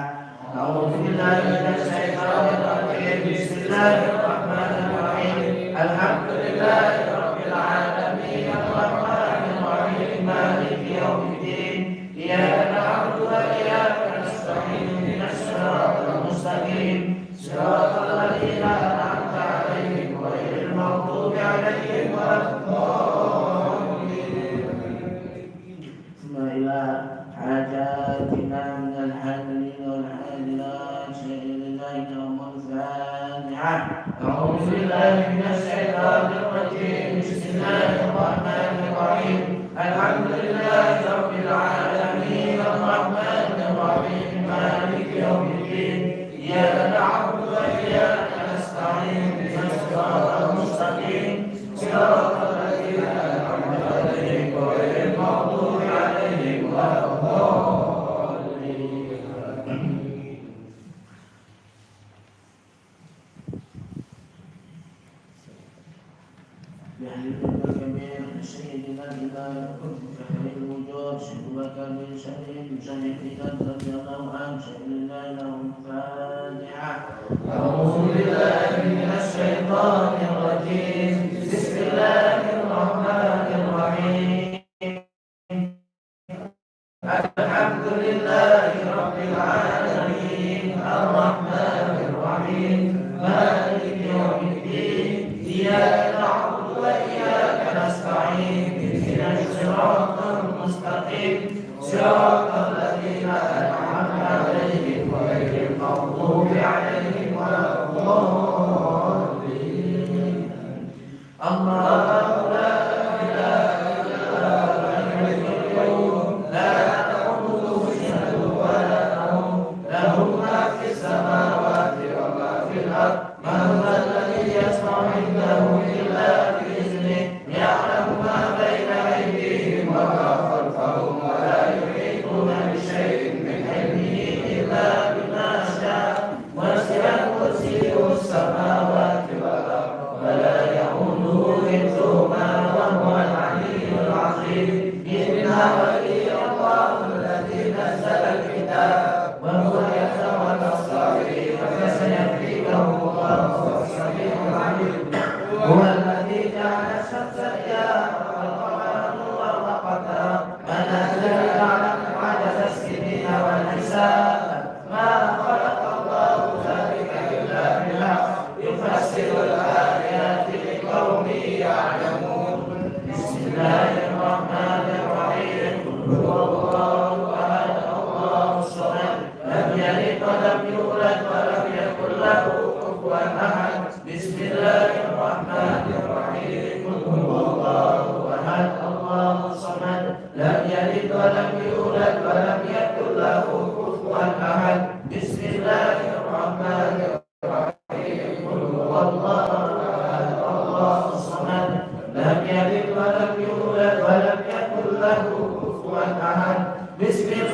أعوذ بالله من الشيطان الرجيم بسم الله الرحمن الرحيم الحمد لله رب العالمين الرحمن الرحيم مالك يوم الدين إياك نعبد وإياك نستعين اهدنا الصراط المستقيم صراط الذين أنعمت عليهم غير المغضوب عليهم ولا الضالين. ثم إلى حاجاتنا من الحاملين والحاملات سائر الله لهم الفاتحة. أعوذ بالله من الشيطان الرجيم بسم الله الرحمن الرحيم الحمد لله رب العالمين الرحمن الرحيم مالك يوم الدين إياك نعبد وإياك نستعين اهدنا الصراط المستقيم صراط الذين أنعمت عليهم غير المغضوب عليهم ولا الضالين. بحلف الكبير سيدنا الإمام فخر الوجود شيخ بكر بن سليم سيد رضي الله عنه سيد الله له الفاتحة. أعوذ بالله من الشيطان الرجيم بسم الله الرحمن الرحيم الحمد لله رب العالمين الرحمن الرحيم مالك يوم الدين إياك نعبد وإياك نستعين اهدنا الصراط المستقيم صراط الذين أنعمت عليهم غير المغضوب عليهم ولا الضالين. الله لا إله إلا هو الحي القيوم لا تأخذه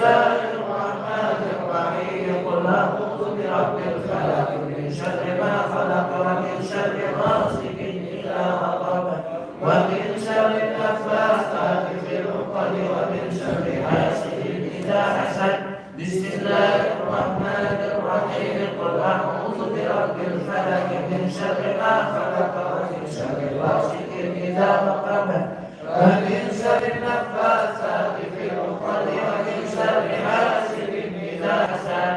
الله الرحمن الرحيم قل أعوذ برب الفلق من شر ما خلق ومن شر غاسق إذا وقب ومن شر النفاثات في العقد ومن شر حاسد إذا حسد بسم الله الرحمن الرحيم قل أعوذ برب الفلق من شر ما خلق ومن شر غاسق إذا وقب ومن شر النفاثات في العقد ومن شر حاسد إذا حسد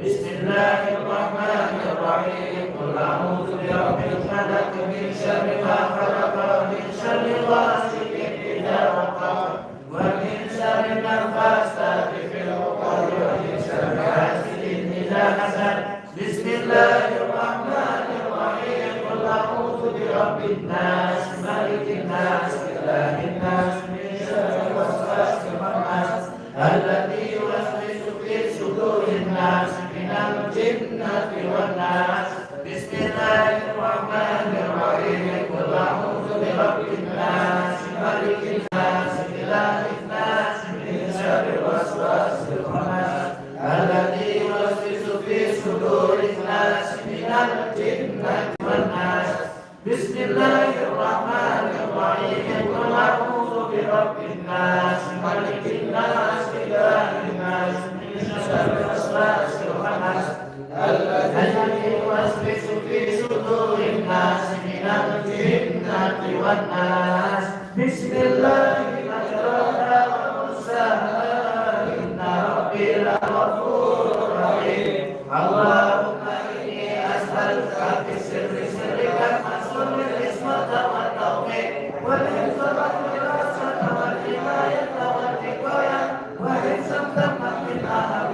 بسم الله الرحمن الرحيم قل أعوذ برب الفلق من شر ما خلق ومن شر غاسق إذا وقب ومن شر النفاثات في العقد ومن شر حاسد إذا حسد بسم الله الرحمن الرحيم قل أعوذ برب الناس ملك الناس إله الناس من شر الوسواس الخناس الذي يوسوس في صدور الناس من الجنة والناس بسم الله الرحمن الرحيم قل أعوذ برب الناس ملك الناس إله الناس من شر الوسواس الخناس الذي يوسوس في صدور الناس من الجنة والناس بسم الله الرحمن الرحيم قل أعوذ برب الناس ملك الناس إله الناس من شر الوسواس الخناس الذي يوسوس في صدور الناس من الجنة والناس بسم الله مجراها ومرساها إن ربي لغفور رحيم اللهم إني أسألك في سر سرك المسؤول العصمة والتوفيق والحفظ والدراسة والحماية والوقاية وحفظا تما من أهل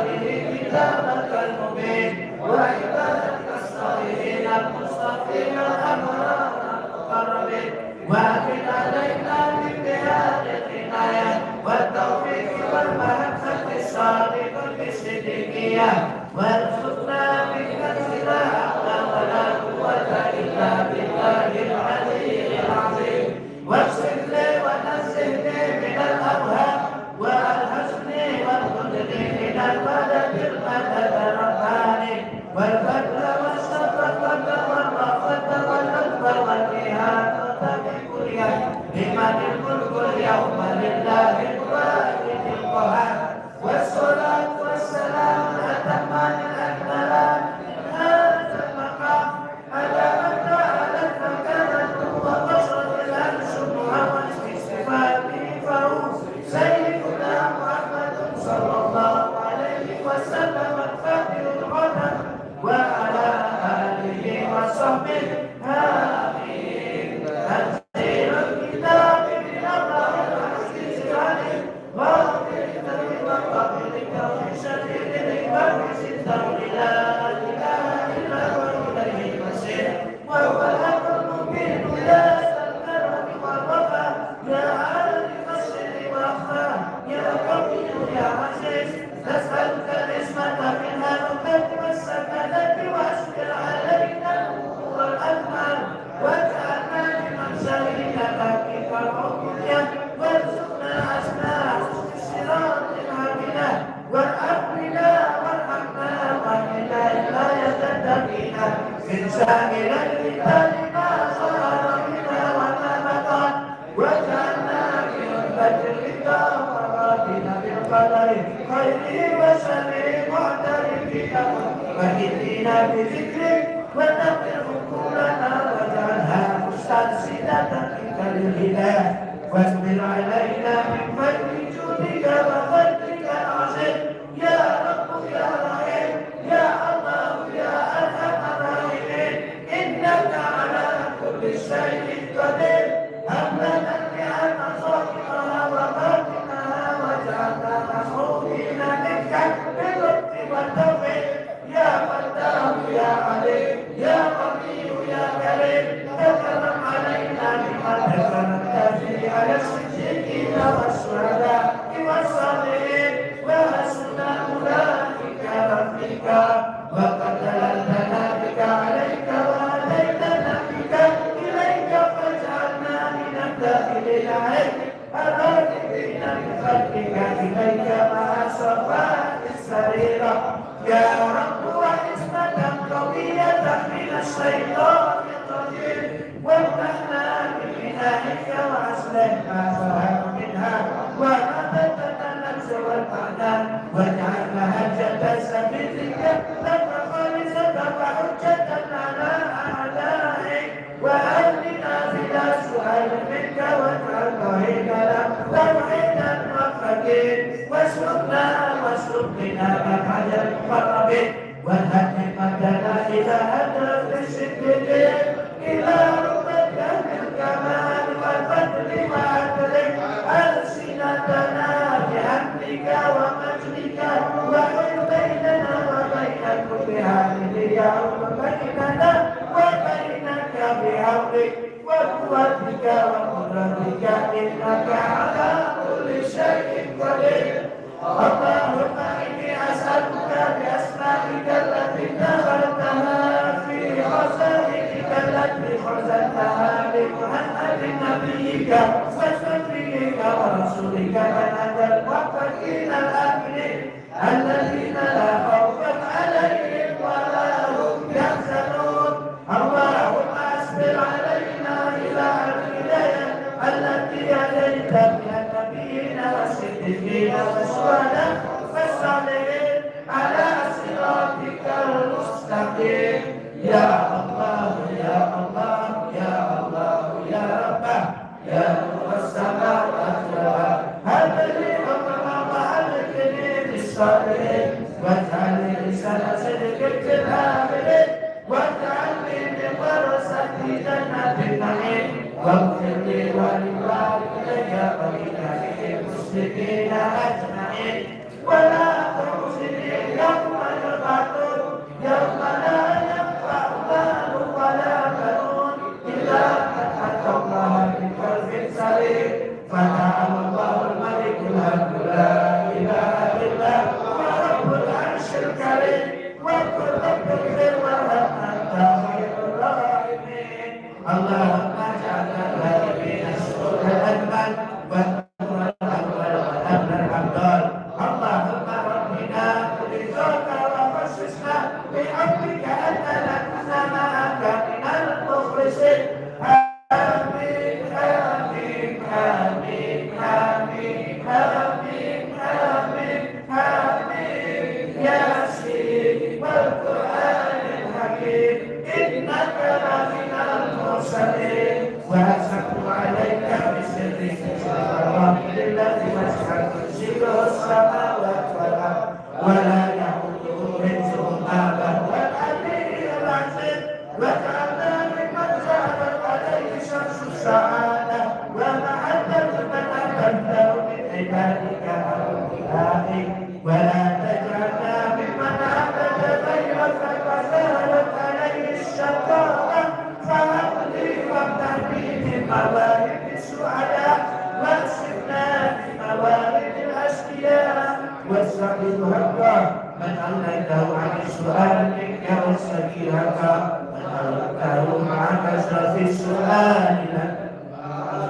به كتابك المبين وعبادك الصالحين المصطفين الأبرار المقربين وأكد علينا من بهذه العناية والتوفيق والمحبة الصادقة الصديقية وارزقنا منك السلاح ولا قوة إلا بالله العلي العظيم واغفر لي ونزهني من الأوهام والحزن والخذل من البلد المدد الرباني والفضل والشفقة والرأفة واللطف والإهانة بكل لمن الملك اليوم لله الواحد القهار والصلاة والسلام الأتمان الأكملان هذا المقام على من جعلت مكانته وبشرت الأنشم ووجه صفاته فهو سيدنا محمد صلى الله عليه وسلم الفاتح القدم وعلى آله وصحبه آمين تنزيل الكتاب من الله العزيز العليم غافر الذنب وقابلك من شديد العباد ستر لا إله إلا هو إليه المصير وهو الحق المبين لا الكرم والوفاء يا عالم السر واخفى يا قوي يا عزيز نسألك العصمة من الأمة والسكنة واصبر علينا والأكمل واجعلنا لمن سلك بابك العبودية وارزقنا أسماء الصراط العاملة وأمرنا وارحمنا وإلى الآية الدقيقة من سائر الرجال ما ظهر منا وما بطن واجعلنا من الرضا وراضنا بالقدر خيره وشره معترفين وهدنا بذكرك ونقر عقولنا واجعلها مسترشدة منك للهداية واجبر علينا من فضل جودك وفضلك العظيم يا رب يا رحيم يا الله يا أرحم الراحمين إنك على كل شيء قدير هب لنا النعم ظاهرها وباطنها واجعلنا مسعودين منك باللطف والتوفيق يا فتاه يا عليم يا قوي يا كريم تكرم علينا بما كرمت به على الصديقين والشهداء والصالحين وحسن أولئك رفيقا وقد دللتنا بك عليك وهديتنا بك إليك فاجعلنا من الداخلين عليك الراغبين بفضلك إليك مع سريرا يا رب وعزة قوية من الشيطان الرجيم وافتحنا ببنائك وأصلح ما ظهر منها وما بطن النفس والمعنى واجعل مهجة سبيلك لك خالصة وحجة على أعدائك وأهلنا بلا سؤال منك واجعل طريقنا توحيدا وفقين واسلك بنا منهج المقربين وانهج مدنا إلى هدف الصديقين إلى ربك بالكمال والفضل وعدلك ألسنتنا بحمدك ومجدك وحل بيننا وبين كل هذه اليوم بيننا وبينك بحولك وقوتك وقدرتك إنك على كل شيء قدير اللهم إني أسألك بأسمائك التي دخلتها في خزائنك التي خزنتها لمحمد نبيك وشفيعك ورسولك منهج المتقين الآمنين الذين لا خوف عليهم ولا هم يحزنون اللهم أسبل علينا إلى الهداية التي هديت بها النبيين والصديقين والشهداء والصالحين على صراطك المستقيم يا الله يا الله يا الله يا رب يا نور السماوات والأرض هب لي حكما وألحقني بالصالحين واجعلني لسان صدق في الآخرين واجعلني من ورثة جنة النعيم واغفر لي ولوالدي ولجميع المسلمين أجمعين ولا تخزني يوم يبعثون يوم لا ينفع مال ولا بنون إلا من أتى الله بقلب سليم فتعالى الله الملك الحق لا إله إلا هو رب العرش الكريم وقل رب اغفر وارحم أنت خير الراحمين اللهم اجعلنا الغالبين الشكر الأكمل والنور الأكبر والأمن الأفضل اللهم ربنا برضاك وخصصنا بحبك أن نكون معك من المخلصين آمين آمين آمين آمين آمين آمين آمين ياسين والقرآن الحكيم إنك لمن المرسلين وأشهد عليك بسرك الرحمن الذي مسح كرسيه السماوات والأرض ولا يحوده حفظهما وهو العلي العظيم وجعلنا ممن زادت عليه شمس السعادة ومحبة من أحببته من عبادك أوليائك ولا تجعلنا ممن عبد غيرك فزادت عليه الشقاوة فهب لي وافتحني من مواهب السعداء واكسبنا من مواهب الأشقياء واستعد حقا من عليته عن السؤال منك واستكيرك من أردته مع كثرة السؤال لك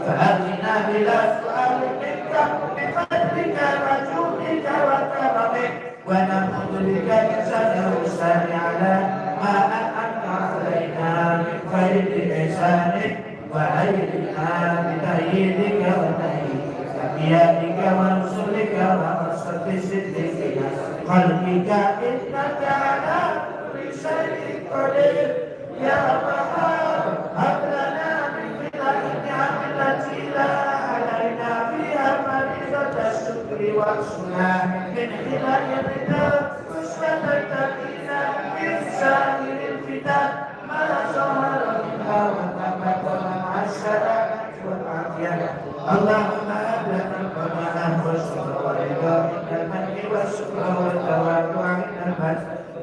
فأتنا بلا سؤال منك بفضلك وجودك وكرمك ونعوذ بك من شر الإحسان على ما أنعمت علينا من خير إحسانك وأيدنا بتأييدك وتأييدك بيدك ورسلك ومرصد صدقك خلقك إنك على كل شيء قدير يا رحمن هب لنا من النعم التي لا علينا فيها فريضة الشكر والصلاة من خلال الرضا وشفة التقين من سائر الفتن ما ظهر منها وما بطن مع السلامة والعافية اللهم هب لنا القناعة والشكر والرضا من المن والشكر والتواضع من المن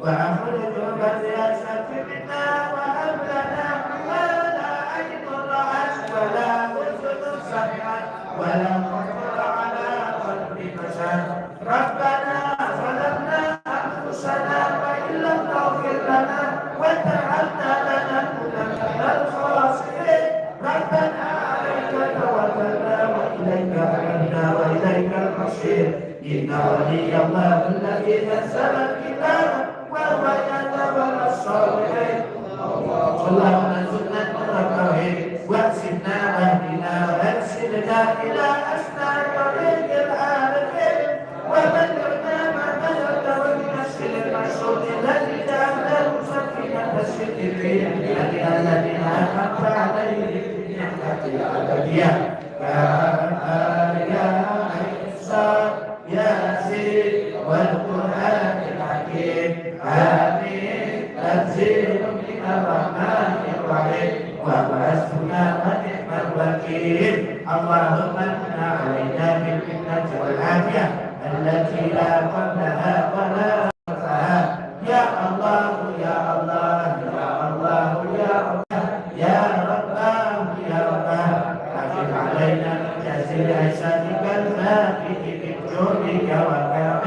وأخرج بالرياسة منا وهب لنا ما لا عين رأت ولا أذن سمعت ولا خطر على قلب بشر ربنا ظلمنا أنفسنا وإن لم تغفر لنا وترحمنا لنكونن من الخاسرين ربنا عليك توكلنا وإليك أنبنا وإليك المصير إن ولي الله الذي نزل الكتاب وهو يتولى الصالحين اللهم ارزقنا نور التوحيد واكسبنا واهدنا وارشدنا الى اسنى طريق العارفين وبلغنا ما بلغت والنسل المشهود الذي جعله سفينه الصديقين الذين انعمت عليهم بنعمه الابديه يا عيسى ياسين والقران الحكيم امين تنزيل من الرحمن الرحيم وحسبنا ونعم الوكيل اللهم امن علينا بالمنه والعافيه التي لا قبلها ولا بعدها يا الله يا الله يا الله يا الله يا رباه يا رباه حفظ علينا من تأثير احسانك الفاتح من جودك وكرمك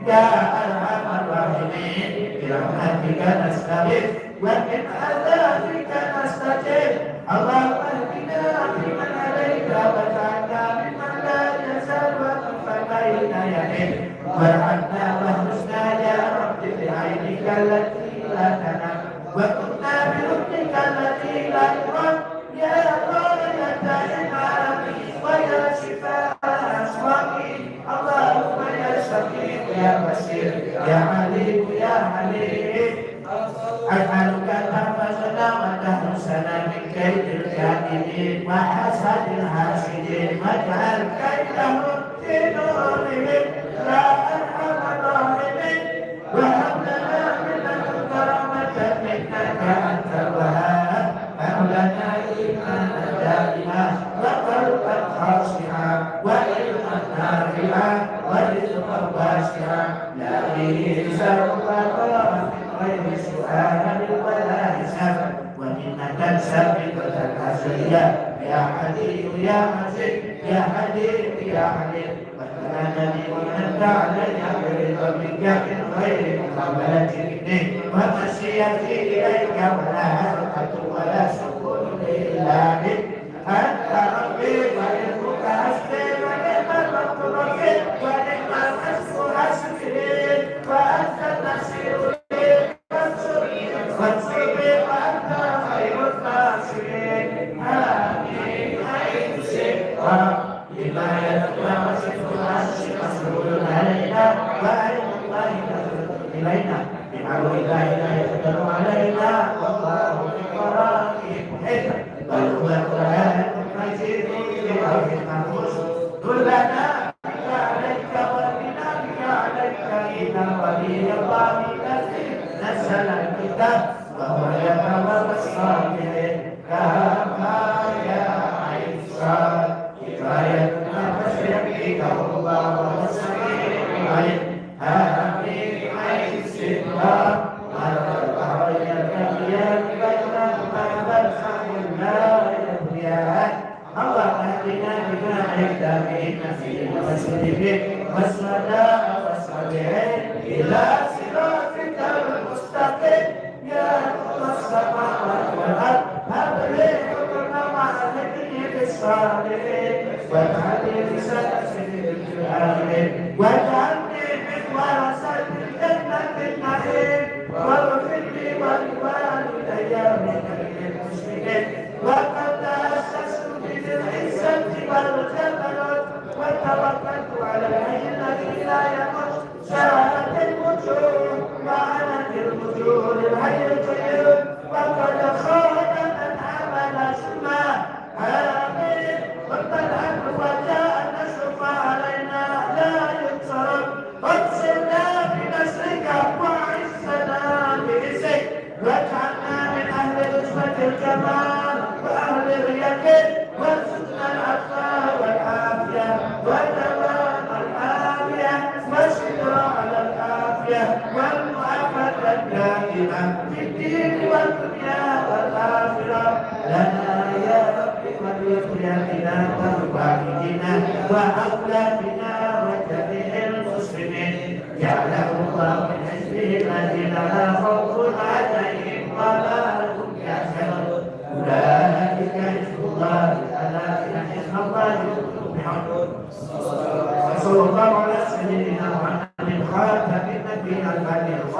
يا ارحم الراحمين برحمتك نستغيث ومن عذابك نستجيب اللهم اهدنا فيمن هديت واجعلنا ممن لا يزال وقف بين يديك وارحمنا واهدنا يا رب بعينك التي لا تنام وكنا بركنك التي لا ترام يا غاية العالمين ويا شفاء الأسواقين اللهم يا شفيع يا بشير يا عليم يا حليم أسألك تحفظنا وتحرسنا من كيد الكائدين وحسد الحاسدين واجعل كيدهم في نورهم يا أرحم الراحمين وهب لنا من لدنك رحمة إنك أنت الوهاب هب لنا إيمانا دائما وقلبا خاشعا وعلما نافعا ورزقا واسعا لا يسر الله غير سؤال ولا حساب ومنة ثابتة الأصلية يا حليم يا عزيز يا حليم يا حليم وكانني وأنت علي برضا منك من غير مقابلة مني ومشيتي إليك ولا حركة ولا سكون إلا بك أنت ربي وعلمك حسبي ونعم الرب رفيق ونعم الحسب حسبي وأنت النصير فانصرني وأنت خير الناصرين آمين حيث شئت لما يتقى وشفت العرش مسؤول علينا وعلم الله نظرة إلينا بحول الله لا يقدر علينا والله من ورائه محيط بل هو القرآن المجيد في لوح محفوظ دلنا بك عليك وبنا بك عليك إن ولي الله الذي نزل الكتاب وهو يتولى الصالحين كما يا عيسى كفايتنا فاشرقك الله والسميع العليم آمين عيسى الله على البحرين الكبير بينهما برزخ لا يبغيان اللهم اهدنا بما عهد به النبي والمسلمين والصلاة والصالحين إلى صراطك المستقيم يا نور السماوات والأرض هب لي حكما مع نبيك الصالحين واجعلني لسان صدق في الآخرين واجعلني من ورثة الجنة النعيم واغفر لي ولوالدي من المسلمين وقد أسست بالعزة والجبروت وتوكلت على الحي الذي لا يموت ساءت الوجوه وعنت الوجوه للحي القيوم وقد خاب من عمل سوءا آمين وقد الحق وجاء النصر فعلينا لا ينصرف وانصرنا بنصرك وعزنا بعزك واجعلنا من أهل نصرة الكمال وأهل اليقين وارزقنا العفو والعافية ودوام العافية والشكر على العافية والمعافاة الدائمة في الدين والدنيا والآخرة لنا يا رب ولذريتنا ووالدنا وأولادنا وجميع المسلمين جعله الله من حزبه الذين لا خوف عليهم ولا هم يحزنون أولئك حزب الله ألا إن حزب الله يغفر بحمده وصلى الله على سيدنا محمد